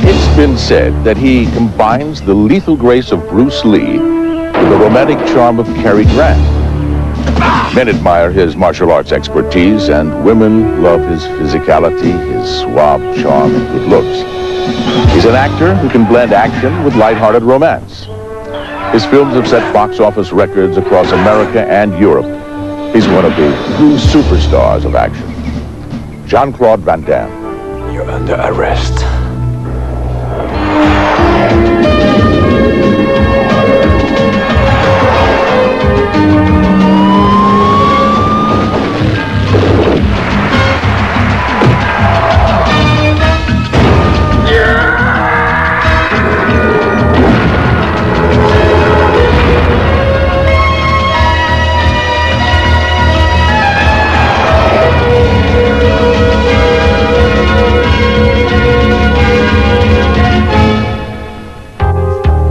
It's been said that he combines the lethal grace of Bruce Lee with the romantic charm of Cary Grant. Men admire his martial arts expertise, and women love his physicality, his suave charm, and good looks. He's an actor who can blend action with lighthearted romance. His films have set box office records across America and Europe. He's one of the true superstars of action. Jean-Claude Van Damme. You're under arrest.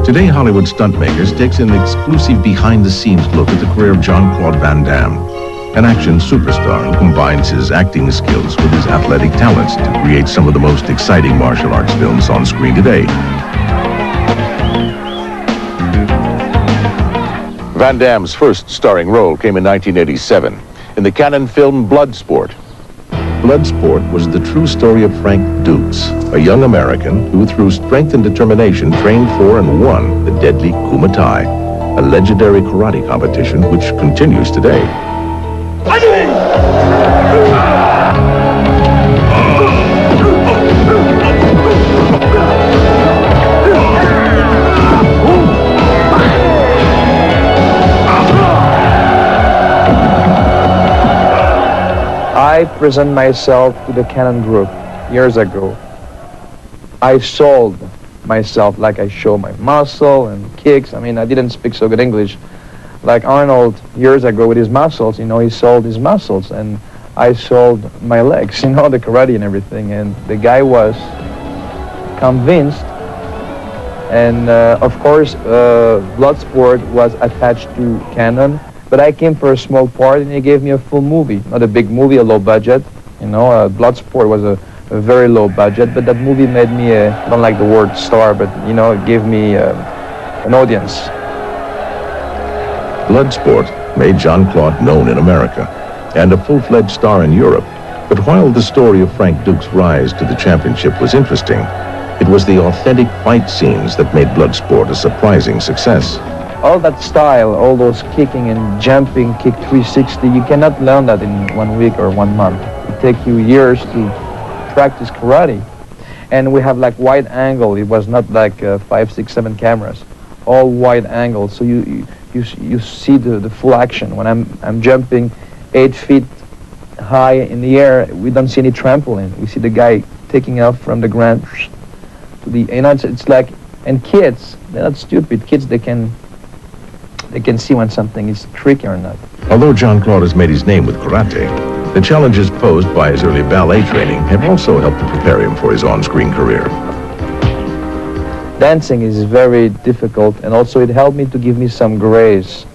Today, Hollywood Stuntmakers takes an exclusive behind-the-scenes look at the career of Jean-Claude Van Damme, an action superstar who combines his acting skills with his athletic talents to create some of the most exciting martial arts films on screen today. Van Damme's first starring role came in 1987 in the canon film Bloodsport. Bloodsport was the true story of Frank Dukes, a young American who, through strength and determination, trained for and won the deadly Kumite, a legendary karate competition which continues today. I present myself to the Canon Group years ago. I sold myself like I show my muscle and kicks. I mean, I didn't speak so good English. Like Arnold years ago with his muscles, you know, he sold his muscles, and I sold my legs, you know, the karate and everything. And the guy was convinced. And of course, Bloodsport was attached to Canon. But I came for a small part, and he gave me a full movie. Not a big movie, a low budget. You know, Bloodsport was a very low budget, but that movie made me I don't like the word star, but, you know, it gave me an audience. Bloodsport made Jean-Claude known in America and a full-fledged star in Europe. But while the story of Frank Dukes' rise to the championship was interesting, it was the authentic fight scenes that made Bloodsport a surprising success. All that style, all those kicking and jumping, kick 360, you cannot learn that in 1 week or 1 month. It takes you years to practice karate. And we have like wide angle. It was not like 5, 6, 7 cameras. All wide angle, so you see the full action. When I'm jumping 8 feet high in the air, we don't see any trampoline. We see the guy taking off from the ground to the, you know, it's like, and kids, they're not stupid. Kids, they can see when something is tricky or not. Although Jean-Claude has made his name with karate, the challenges posed by his early ballet training have also helped to prepare him for his on-screen career. Dancing is very difficult, and also it helped me to give me some grace.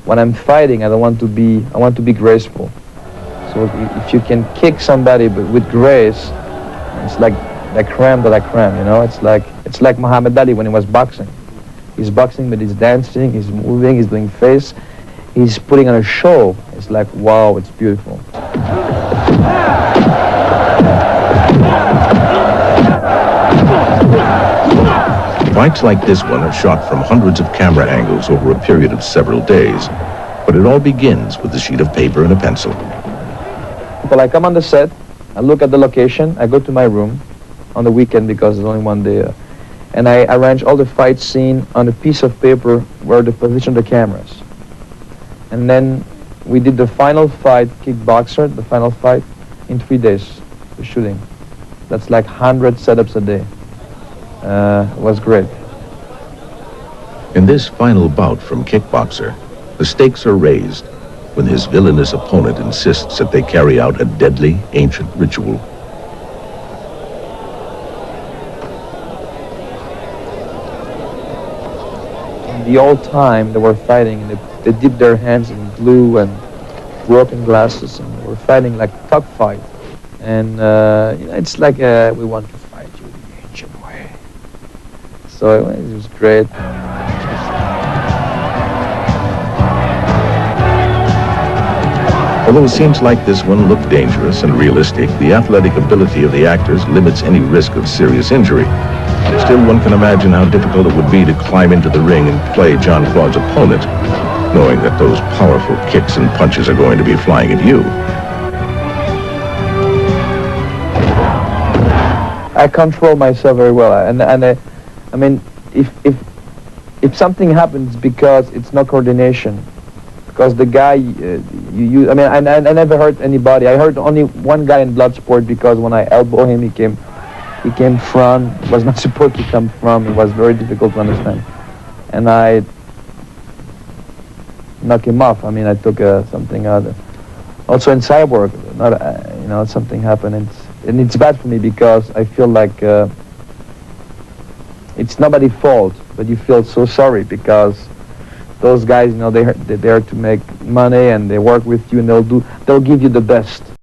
When I'm fighting, I want to be graceful. So if you can kick somebody but with grace, it's like la crème de la crème, you know? It's like Muhammad Ali when he was boxing. He's boxing, but he's dancing, he's moving, he's doing face, he's putting on a show. It's like, wow, it's beautiful. Fights like this one are shot from hundreds of camera angles over a period of several days, but it all begins with a sheet of paper and a pencil. Well, I come on the set, I look at the location, I go to my room on the weekend because there's only one day, and I arrange all the fight scene on a piece of paper where the position of the cameras. And then we did the final fight, kickboxer, the final fight, in 3 days, the shooting. That's like 100 setups a day. It was great. In this final bout from Kickboxer, the stakes are raised when his villainous opponent insists that they carry out a deadly, ancient ritual. In the old time, they were fighting, and they dipped their hands in glue and broken glasses, and they were fighting like a cockfight. And it's like we want to fight you the ancient way. So it was great. Although scenes like this one look dangerous and realistic, the athletic ability of the actors limits any risk of serious injury. Still, one can imagine how difficult it would be to climb into the ring and play John Claude's opponent, knowing that those powerful kicks and punches are going to be flying at you. I control myself very well, and I mean, if something happens because it's no coordination, because the guy I mean, I never hurt anybody. I hurt only one guy in Bloodsport because when I elbow him, he came from, was not supposed to come from. It was very difficult to understand, and I knocked him off. I mean, I took something out. Also in Cyborg, something happened, and it's bad for me because I feel like it's nobody's fault, but you feel so sorry because those guys, they're there to make money and they work with you and they'll give you the best.